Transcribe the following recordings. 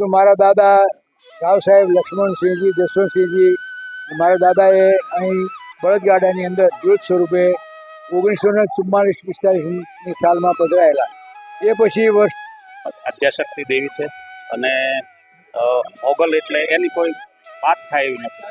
પરંતુ મારા દાદા રાવ સાહેબ લક્ષ્મણસિંહજી જસવંતસિંહજી મારા દાદાએ અહીં બળદગાડાની અંદર જ્યોત સ્વરૂપે 1944-45ની સાલમાં પધરાયેલા. એ પછી વર્ષ આદ્યાશક્તિ દેવી છે અને મોગલ એટલે એની કોઈ વાત થાય એવી નથી.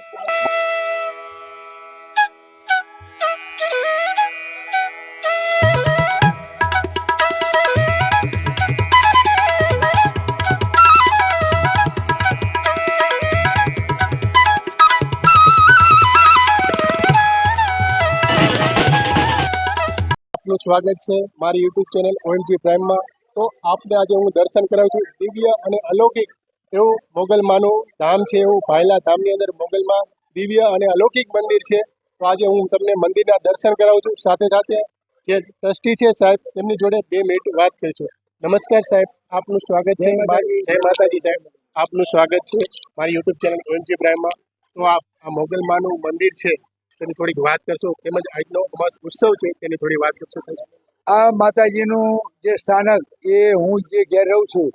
આપનું સ્વાગત છે મારી યુટ્યુબ ચેનલ OMG પ્રાઇમમાં. તો આપને આજે હું દર્શન કરાવું છું દિવ્ય અને અલૌકિક એવું મોગલમાનું ધામ છે. એવું ભાયલા ધામની અંદર મોગલમાં દિવ્ય અને અલૌકિક મંદિર છે. તો આજે હું તમને મંદિરના દર્શન કરાવું છું. સાથે સાથે જે ટ્રસ્ટી છે સાહેબ તેમની જોડે 2 મિનિટ વાત કરીશું. નમસ્કાર સાહેબ, આપનું સ્વાગત છે. જય માતાજી સાહેબ, આપનું સ્વાગત છે મારી યુટ્યુબ ચેનલ OMG પ્રાઇમમાં. તો આ મોગલમાનું મંદિર છે તેની થોડીક વાત કરશો, તેમજ આજનો અમાસ ઉત્સવ છે તેની થોડી વાત કરશો. આ માતાજીનું જે સ્થાનક એ હું જે ઘેર રહું છું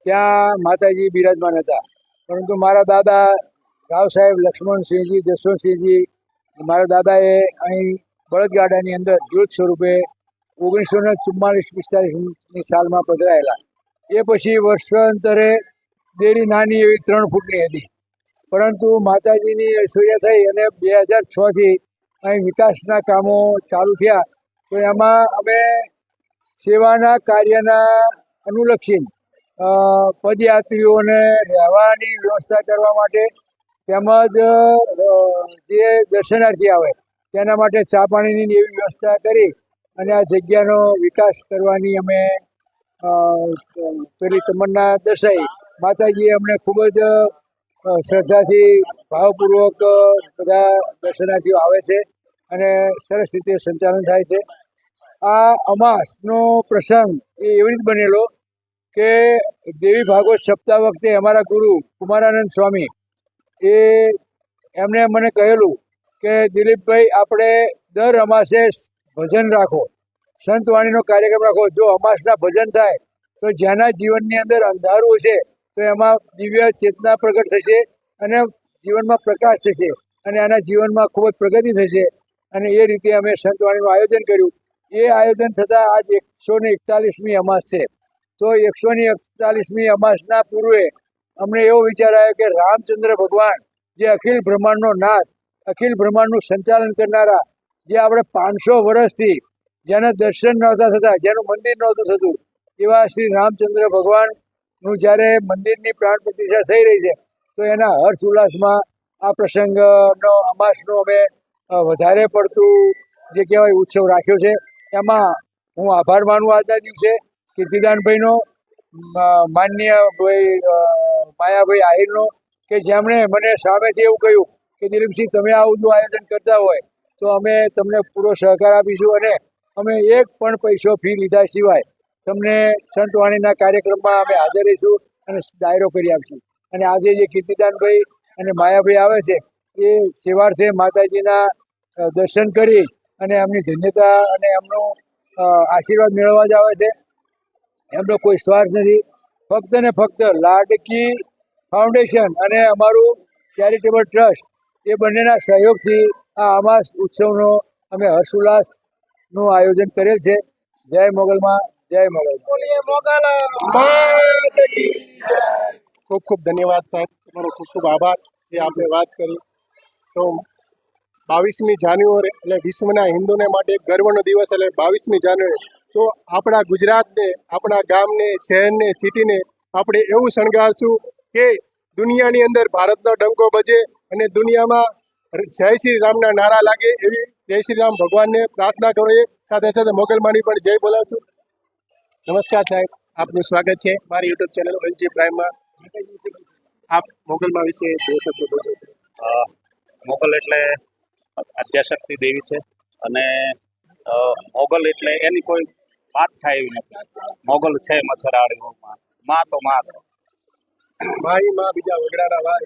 ત્યાં માતાજી બિરાજમાન હતા. પરંતુ મારા દાદા રાવ સાહેબ લક્ષ્મણસિંહજી જસવંતસિંહજી મારા દાદાએ અહીં બળદગાડાની અંદર જ્યોત સ્વરૂપે 1944-45ની સાલમાં પધરાયેલા. એ પછી વર્ષાંતરે દેરી નાની એવી 3 ફૂટની હતી. પરંતુ માતાજીની ઐશ્વર્ય થઈ અને 2006થી અહીં વિકાસના કામો ચાલુ થયા. તો એમાં અમે સેવાના કાર્યના અનુલક્ષીને પદયાત્રીઓને રહેવાની વ્યવસ્થા કરવા માટે તેમજ જે દર્શનાર્થી આવે તેના માટે ચા પાણીની એવી વ્યવસ્થા કરી અને આ જગ્યાનો વિકાસ કરવાની અમે પેલી તમન્ના દર્શાવી. માતાજીએ અમને ખૂબ જ શ્રદ્ધાથી ભાવપૂર્વક બધા દર્શનાર્થીઓ આવે છે અને સરસ રીતે સંચાલન થાય છે. આ અમાસનો પ્રસંગ એ એવી રીતે બનેલો કે દેવી ભાગવત સપ્તાહ વખતે અમારા ગુરુ કુમારાનંદ સ્વામી એમણે મને કહેલું કે દિલીપભાઈ, આપણે દર અમાસે ભજન રાખો, સંતવાણીનો કાર્યક્રમ રાખો. જો અમાસના ભજન થાય તો જેના જીવનની અંદર અંધારું હશે તો એમાં દિવ્ય ચેતના પ્રગટ થશે અને જીવનમાં પ્રકાશ થશે અને આના જીવનમાં ખૂબ જ પ્રગતિ થશે. અને એ રીતે અમે સંતવાણીનું આયોજન કર્યું. એ આયોજન થતાં આજ 141મી અમાસ છે. તો 141મી અમાસના પૂર્વે અમને એવો વિચાર આવ્યો કે રામચંદ્ર ભગવાન જે અખિલ બ્રહ્માંડનો નાથ, અખિલ બ્રહ્માંડનું સંચાલન કરનારા, જે આપણે 500 વર્ષથી જેના દર્શન નહોતા થતા, જેનું મંદિર નહોતું થતું, એવા શ્રી રામચંદ્ર ભગવાનનું જ્યારે મંદિરની પ્રાણ પ્રતિષ્ઠા થઈ રહી છે તો એના હર્ષ ઉલ્લાસમાં આ પ્રસંગનો અમાસનો અમે વધારે પડતું જે કહેવાય ઉત્સવ રાખ્યો છે. એમાં હું આભાર માનું આજના દિવસે કીર્તિદાનભાઈનો, માનનીય ભાઈ માયાભાઈ આહિરનો, કે જેમણે મને સામેથી એવું કહ્યું કે દિલીપસિંહ, તમે આવું જો આયોજન કરતા હોય તો અમે તમને પૂરો સહકાર આપીશું અને અમે એક પણ પૈસો ફી લીધા સિવાય તમને સંતવાણીના કાર્યક્રમમાં અમે હાજર રહીશું અને ડાયરો કરી આપીશું. અને આજે જે કીર્તિદાનભાઈ અને માયાભાઈ આવે છે એ સેવાર્થે માતાજીના દર્શન કરી અને એમની ધન્યતા અને એમનો આશીર્વાદ મેળવવા જ આવે છે. એમનો કોઈ સ્વાર્થ નથી. ફક્ત ને ફક્ત લાડકી ફાઉન્ડેશન અને અમારું ચેરિટેબલ ટ્રસ્ટ એ બંનેના સહયોગથી આ અમાસ ઉત્સવનો અમે હર્ષોલ્લાસનું આયોજન કરેલ છે. જય મોગલમાં, જય મોગલ. ખૂબ ખૂબ ધન્યવાદ સાહેબ, તમારો ખૂબ ખૂબ આભાર જે આપણે વાત કરી. તો 22મી જાન્યુઆરી એટલે વિશ્વના હિન્દુને માટે એક ગર્વનો દિવસ એટલે 22મી જાન્યુઆરી. તો આપણા ગુજરાતને, આપણા ગામને, શહેરને, સિટીને આપણે એવું શણગારશું કે દુનિયાની અંદર ભારતનો ડંકો બજે અને દુનિયામાં જય શ્રી રામના નારા લાગે. એવી જય શ્રી રામ ભગવાનને પ્રાર્થના કરીએ. સાથે સાથે મોગલમાની પણ જય બોલાવશું. નમસ્કાર સાહેબ, આપનું સ્વાગત છે મારી યુટ્યુબ ચેનલ OMG પ્રાઇમમાં. આપ મોગલમાં વિશે 2 શબ્દો બોલો છો. મોગલ એટલે આદ્યાશક્તિ દેવી છે અને મોગલ એટલે એની કોઈ વાત થાય એવી નથી. મોગલ છે મસરાળીઓમાં, માં તો માં છે. માઈ માં બીજા વગડાના વા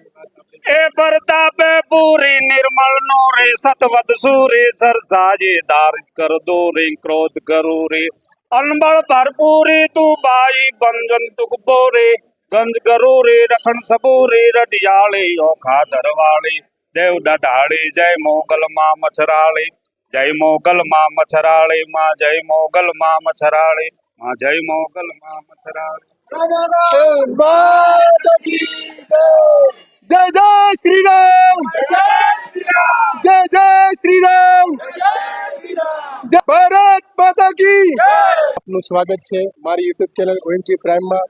એ પરતાપે પૂરી નિર્મળ નો રે સતવત સૂરે સરસાજી દાર કર દો રે ક્રોધ કરું રે અનબળ ભરપૂરી તું બાઈ બંધન તુક બોરે ગંજ ગરૂરી રખણ સબૂરી રડિયાળી ઓખા દરવાળી દેવ દઢાળી જય મોગલ માં મછરાળી જય મોગલ માં મછરાળી માં જય મોગલ માં મછરાળી માં જય મોગલ માં મછરાળી જય જય શ્રી રામ, જય જય શ્રી રામ, જય ભારત માતા કી. આપનું સ્વાગત છે મારી યુટ્યુબ ચેનલ ઓએમજી પ્રાઇમમાં.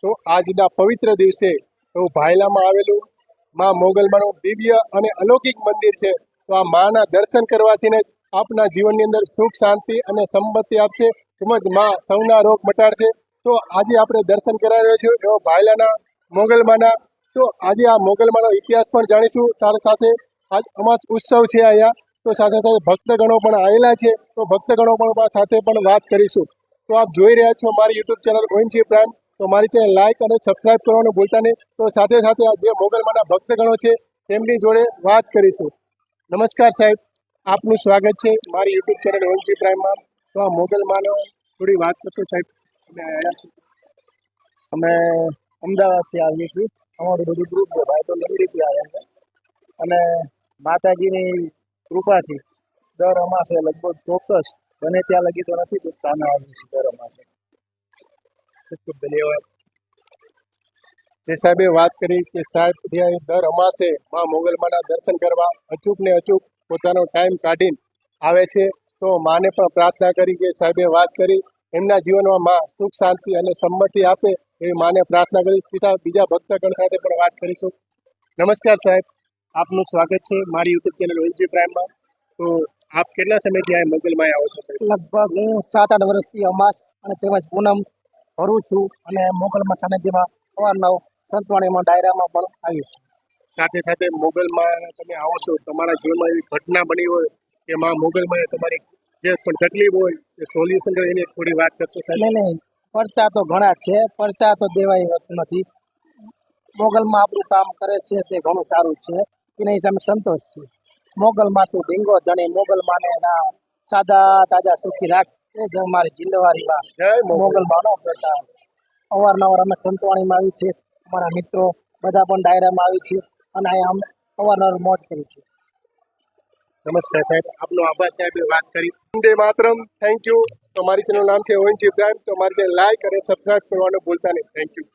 તો આજના પવિત્ર દિવસે તો ભાયલામાં આવેલું માં મોગલમાનું દિવ્ય અને અલૌકિક મંદિર છે. તો આ માના દર્શન કરવાથી જ આપના જીવનની અંદર સુખ શાંતિ અને સંપત્તિ આપશે, તેમજ માં સૌના રોગ મટાડશે. તો આજે આપણે દર્શન કરાવી રહ્યા છીએ એવો ભાયલાના મોગલમાના. તો આજે આ મોગલમાનો ઇતિહાસ પણ જાણીશું, સાથે સાથે આજ અમાસ ઉત્સવ છે અહીંયા. તો સાથે સાથે ભક્તગણો પણ આવેલા છે, તો ભક્તગણો પણ સાથે પણ વાત કરીશું. તો આપ જોઈ રહ્યા છો મારી યુટ્યુબ ચેનલ ઓએમજી પ્રાઇમ. તો મારી ચેનલ લાઇક અને સબસ્ક્રાઇબ કરવાનું ભૂલતા નહીં. તો સાથે સાથે આ જે મોગલમાના ભક્તગણો છે તેમની જોડે વાત કરીશું. નમસ્કાર સાહેબ, આપનું સ્વાગત છે મારી યુટ્યુબ ચેનલ ઓએમજી પ્રાઇમમાં. તો આ મોગલમાનો થોડી વાત કરશો સાહેબ? અમે આવ્યા છીએ, અમે અમદાવાદથી આવીએ છીએ. અમારું બધું ગ્રુપ છે, ભાઈ તો લંગડીથી આવ્યા છે. અને માતાજીની કૃપાથી દર અમાસે લગભગ ચોક્કસ બને ત્યાં લગી તો નથી ચૂકતા અમે આવીએ છીએ દર અમાસે. ખૂબ ખૂબ ધન્યવાદ. જે સાહેબે વાત કરી કે સાહેબ ત્યાં દર અમાસે માં મોગલમાના દર્શન કરવા અચૂક ને અચૂક પોતાનો ટાઈમ કાઢીને આવે છે. તો માને પણ પ્રાર્થના કરી કે સાહેબે વાત કરી એમના જીવનમાં માં સુખ શાંતિ અને સંમતિ આપે એવી માને પ્રાર્થના કરી. સીધા બીજા ભક્તગણ સાથે પણ વાત કરીશું. નમસ્કાર સાહેબ, આપનું સ્વાગત છે મારી યુટ્યુબ ચેનલ ઓએમજી પ્રાઇમમાં. તો આપ કેટલા સમયથી આ મોગલમાં આવો છો સાહેબ? લગભગ હું 7-8 વર્ષથી અમાસ અને તેમજ પૂનમ ભરું છું. અને મોગલમાં સાનિધ્યમાં અવારનવાર સંતવાણીમાં ડાયરામાં પણ આવ્યું છું. સાથે સાથે મોગલમાં તમે આવો છો, તમારા જીવનમાં એવી ઘટના બની હોય કે માં મોગલમાં તમારી જે પણ તકલીફ હોય એ સોલ્યુશન કરે, એની થોડી વાત કરશો સાહેબ? નહીં, પરચા તો ઘણા છે, પરચા તો દેવાય હોતું નથી. મોગલમાં આપણું કામ કરે છે તે ઘણું સારું છે, એને તમે સંતોષ છે. મોગલમાં તું ઢીંગો ધણી, મોગલમાંને ના સાદા તાજા સુખી રાખ, એ જ અમારી જિંદવારીમાં જય મોગલ. મોગલમાંનો પ્રતાપ. અવારનવાર અમે સંતવાણીમાં આવી છે, અમારા મિત્રો બધા પણ ડાયરામાં આવી છે અને અહીંયા અમે અવારનવાર મોજ કરી છે. નમસ્કાર સાહેબ, આપનો આભાર સાહેબે વાત કરી. Vande Mataram, thank you. તો મારી ચેનલનું નામ છે ઓએમજી પ્રાઇમ. તો મારી ચેનલ લાઈક અને સબસ્ક્રાઇબ કરવાનું ભૂલતા નહીં. Thank you.